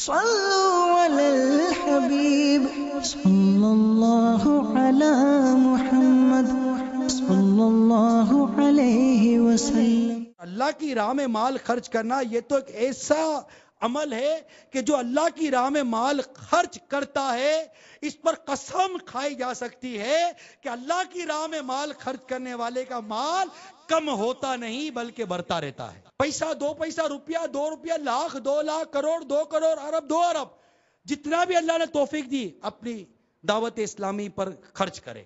صلوا علی الحبیب صلی اللہ علی محمد صلی اللہ علیہ وسلم۔ اللہ کی راہ میں مال خرچ کرنا یہ تو ایک ایسا عمل ہے کہ جو اللہ کی راہ میں مال خرچ کرتا ہے اس پر قسم کھائی جا سکتی ہے کہ اللہ کی راہ میں مال خرچ کرنے والے کا مال کم ہوتا نہیں بلکہ بڑھتا رہتا ہے۔ پیسہ، 2 پیسہ، روپیہ، 2 روپیہ، لاکھ، 2 لاکھ، کروڑ، 2 کروڑ، ارب، 2 ارب، جتنا بھی اللہ نے توفیق دی اپنی دعوت اسلامی پر خرچ کرے۔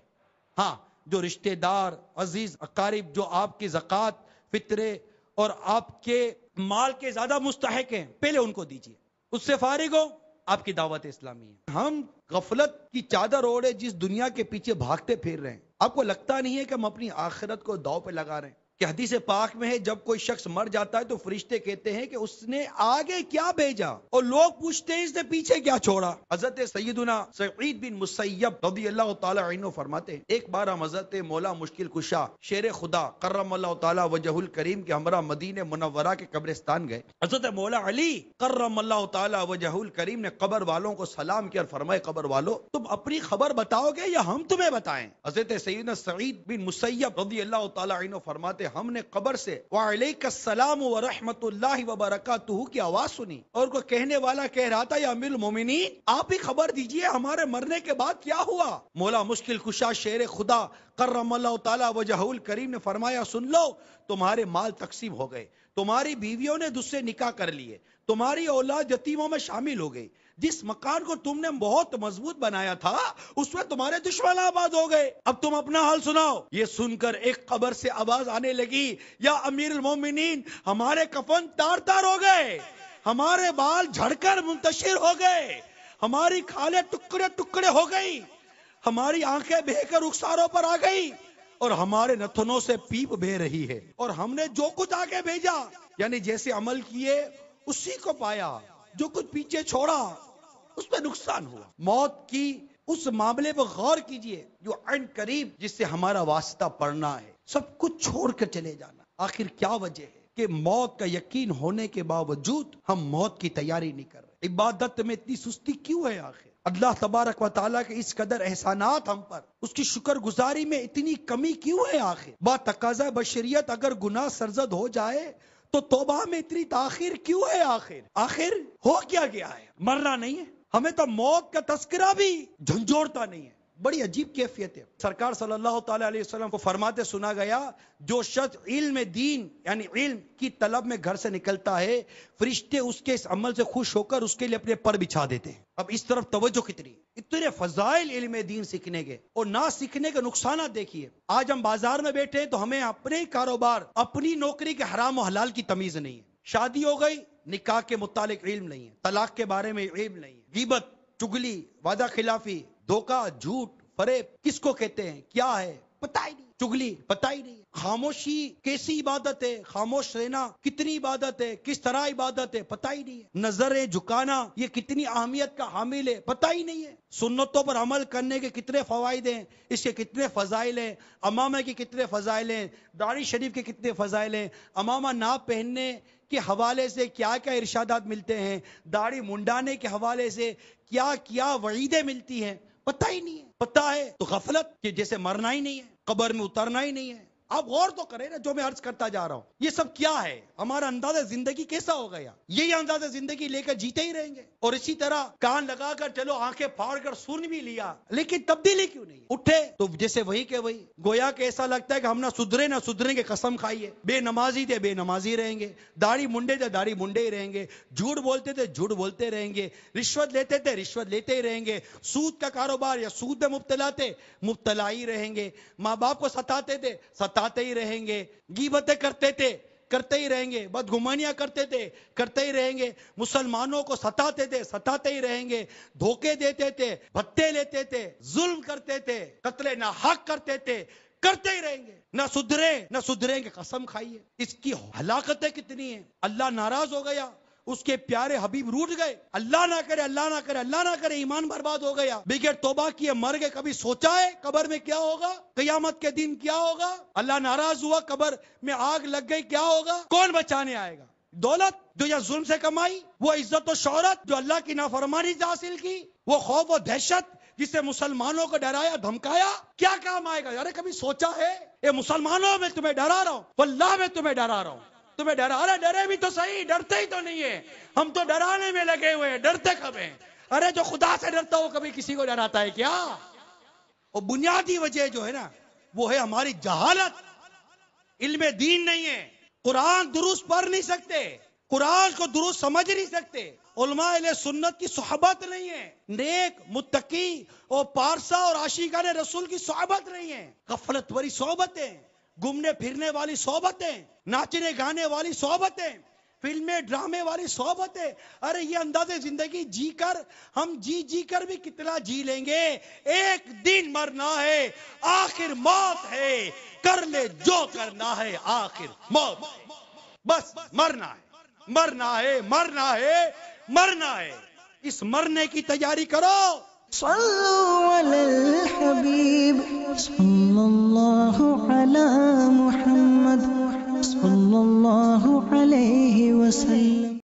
ہاں، جو رشتہ دار، عزیز، اقارب جو آپ کی زکوٰۃ، فطرے اور آپ کے مال کے زیادہ مستحق ہیں پہلے ان کو دیجیے، اس سے فارغ ہو آپ کی دعوت اسلامی ہے۔ ہم غفلت کی چادر اوڑے جس دنیا کے پیچھے بھاگتے پھر رہے ہیں، آپ کو لگتا نہیں ہے کہ ہم اپنی آخرت کو داؤ پہ لگا رہے ہیں؟ کہ حدیث پاک میں ہے جب کوئی شخص مر جاتا ہے تو فرشتے کہتے ہیں کہ اس نے آگے کیا بھیجا، اور لوگ پوچھتے ہیں اس نے پیچھے کیا چھوڑا۔ حضرت سیدنا سعید بن مسیب رضی اللہ تعالی عنہ فرماتے ہیں ایک بار ہم حضرت مولا مشکل کشا شیر خدا کرم اللہ تعالی وجہ الکریم کے ہمراہ مدینہ منورہ کے قبرستان گئے۔ حضرت مولا علی کرم اللہ تعالی وجہ الکریم نے قبر والوں کو سلام کیا اور فرمائے قبر والو تم اپنی خبر بتاؤ گے یا ہم تمہیں بتائیں؟ حضرت سیدنا سعید بن مسیب رضی اللہ تعالی عنہ فرماتے ہم نے قبر سے وعلیک السلام ورحمۃ اللہ وبرکاتہ کی آواز سنی اور کوئی کہنے والا کہہ رہا تھا یا امیر المومنین آپ ہی خبر دیجئے ہمارے مرنے کے بعد کیا ہوا۔ مولا مشکل کشا شیر خدا کرم اللہ تعالی وجہ الکریم نے فرمایا سن لو، تمہارے مال تقسیم ہو گئے، تمہاری بیویوں نے دوسرے نکاح کر لیے، تمہاری اولاد یتیموں میں شامل ہو گئی، جس مکان کو تم نے بہت مضبوط بنایا تھا اس میں تمہارے دشمن آباد ہو گئے، اب تم اپنا حال سناؤ۔ یہ سن کر ایک قبر سے آواز آنے لگی یا امیر المومنین ہمارے کفن تار تار ہو گئے، ہمارے بال جھڑ کر منتشر ہو گئے، ہماری کھالیں ٹکڑے ٹکڑے ہو گئی، ہماری آنکھیں بہ کر رخساروں پر آ گئی اور ہمارے نتنوں سے پیپ بہ رہی ہے، اور ہم نے جو کچھ آگے بھیجا یعنی جیسے عمل کیے اسی کو پایا، جو کچھ پیچھے چھوڑا اس پہ نقصان ہوا۔ موت کی اس معاملے پر غور کیجئے جو عین قریب جس سے ہمارا واسطہ پڑنا ہے، سب کچھ چھوڑ کر چلے جانا۔ آخر کیا وجہ ہے کہ موت کا یقین ہونے کے باوجود ہم موت کی تیاری نہیں کر رہے؟ عبادت میں اتنی سستی کیوں ہے؟ آخر اللہ تبارک و تعالیٰ کے اس قدر احسانات ہم پر، اس کی شکر گزاری میں اتنی کمی کیوں ہے؟ آخر با تقاضۂ بشریت اگر گناہ سرزد ہو جائے تو توبہ میں اتنی تاخیر کیوں ہے؟ آخر ہو کیا گیا ہے؟ مرنا نہیں ہے؟ ہمیں تو موت کا تذکرہ بھی جھنجھوڑتا نہیں ہے۔ بڑی عجیب کیفیت ہے۔ سرکار صلی اللہ تعالی علیہ وسلم کو فرماتے سنا گیا جو شخص علم دین یعنی علم کی طلب میں گھر سے نکلتا ہے فرشتے اس کے اس عمل سے خوش ہو کر اس کے لیے اپنے پر بچھا دیتے ہیں۔ اب اس طرف توجہ کتنی، اتنے فضائل علم دین سیکھنے کے اور نہ سیکھنے کے نقصانات دیکھیے۔ آج ہم بازار میں بیٹھے ہیں تو ہمیں اپنے کاروبار اپنی نوکری کے حرام و حلال کی تمیز نہیں ہے، شادی ہو گئی نکاح کے متعلق علم نہیں ہے، طلاق کے بارے میں علم نہیں ہے، غیبت، چگلی، وعدہ خلافی، دھوکہ، جھوٹ، فریب کس کو کہتے ہیں، کیا ہے پتہ ہی نہیں، چگلی پتہ ہی نہیں، خاموشی کیسی عبادت ہے، خاموش رہنا کتنی عبادت ہے، کس طرح عبادت ہے پتہ ہی نہیں ہے، نظریں جھکانا یہ کتنی اہمیت کا حامل ہے پتہ ہی نہیں ہے، سنتوں پر عمل کرنے کے کتنے فوائد ہیں، اس کے کتنے فضائل ہیں، امامہ کے کتنے فضائل ہیں، داڑھی شریف کے کتنے فضائل ہیں، امامہ نہ پہننے کے حوالے سے کیا کیا ارشادات ملتے ہیں، داڑھی منڈانے کے حوالے سے کیا کیا وعیدیں ملتی ہیں، پتہ ہی نہیں ہے۔ پتہ ہے تو غفلت کہ جیسے مرنا ہی نہیں ہے، قبر میں اترنا ہی نہیں ہے۔ آپ غور تو کریں نا جو میں عرض کرتا جا رہا ہوں، یہ سب کیا ہے؟ ہمارا انداز زندگی کیسا ہو گیا؟ یہی انداز زندگی لے کر جیتے ہی رہیں گے، اور اسی طرح کان لگا کر چلو آنکھیں پھاڑ کر سن بھی لیا لیکن تبدیلی کیوں نہیں؟ اٹھے تو جیسے وہی کہ وہی، گویا کہ ایسا لگتا ہے کہ ہم نہ سدھرے نہ سدھریں گے، قسم کھائیے، بے نمازی تھے بے نمازی رہیں گے، داڑھی منڈے تھے داڑھی منڈے ہی رہیں گے، جھوٹ بولتے تھے جھوٹ بولتے رہیں گے، رشوت لیتے تھے رشوت لیتے ہی رہیں گے، سود کا کاروبار یا سود میں مبتلا تھے مبتلا ہی رہیں گے، ماں باپ کو ستاتے تھے ستاتے ہی رہیں گے، غیبتیں کرتے تھے کرتے ہی رہیں گے، بدگمانیاں کرتے تھے کرتے ہی رہیں گے، مسلمانوں کو ستاتے تھے ستاتے ہی رہیں گے، دھوکے دیتے تھے بھتے لیتے تھے ظلم کرتے تھے قتل ناحق کرتے تھے کرتے ہی رہیں گے، نہ سدھرے نہ سدھریں گے، قسم کھائیے۔ اس کی ہلاکتیں کتنی ہیں، اللہ ناراض ہو گیا، اس کے پیارے حبیب روٹ گئے، اللہ نہ کرے اللہ نہ کرے اللہ نہ کرے ایمان برباد ہو گیا، بغیر توبہ کیے مر گئے، کبھی سوچا ہے قبر میں کیا ہوگا، قیامت کے دن کیا ہوگا، اللہ ناراض ہوا قبر میں آگ لگ گئی کیا ہوگا، کون بچانے آئے گا؟ دولت جو یا ظلم سے کمائی، وہ عزت و شہرت جو اللہ کی نافرمانی سے حاصل کی، وہ خوف و دہشت جسے مسلمانوں کو ڈرایا دھمکایا، کیا کام آئے گا؟ ارے کبھی سوچا ہے؟ اے مسلمانوں میں تمہیں ڈرا رہا ہوں، واللہ میں تمہیں ڈرا رہا ہوں، تمہیں ڈرا رہا، ڈرے بھی تو صحیح، ڈرتے ہی تو نہیں ہے، ہم تو ڈرانے میں لگے ہوئے ہیں، ڈرتے کب ہیں؟ ارے جو خدا سے ڈرتا ہو کبھی کسی کو ڈراتا ہے کیا؟ اور بنیادی وجہ جو ہے نا وہ ہے ہماری جہالت، علم دین نہیں ہے، قرآن درست پڑھ نہیں سکتے، قرآن کو درست سمجھ نہیں سکتے، علماء اہل سنت کی صحبت نہیں ہے، نیک متقی اور پارسا اور عاشقان رسول کی صحبت نہیں ہے، غفلت بری صحبتیں، گھومنے پھرنے والی صحبتیں، ناچنے گانے والی صحبتیں، فلمیں ڈرامے والی صحبتیں، ارے یہ انداز زندگی جی کر ہم جی کر بھی کتنا جی لیں گے، ایک دن مرنا ہے، آخر موت ہے، کر لے جو کرنا ہے، آخر موت، بس مرنا ہے، مرنا ہے، مرنا ہے، مرنا ہے، اس مرنے کی تیاری کرو۔ صلوا علی الحبیب صلی اللہ علی محمد صلی اللہ علیہ وسلم۔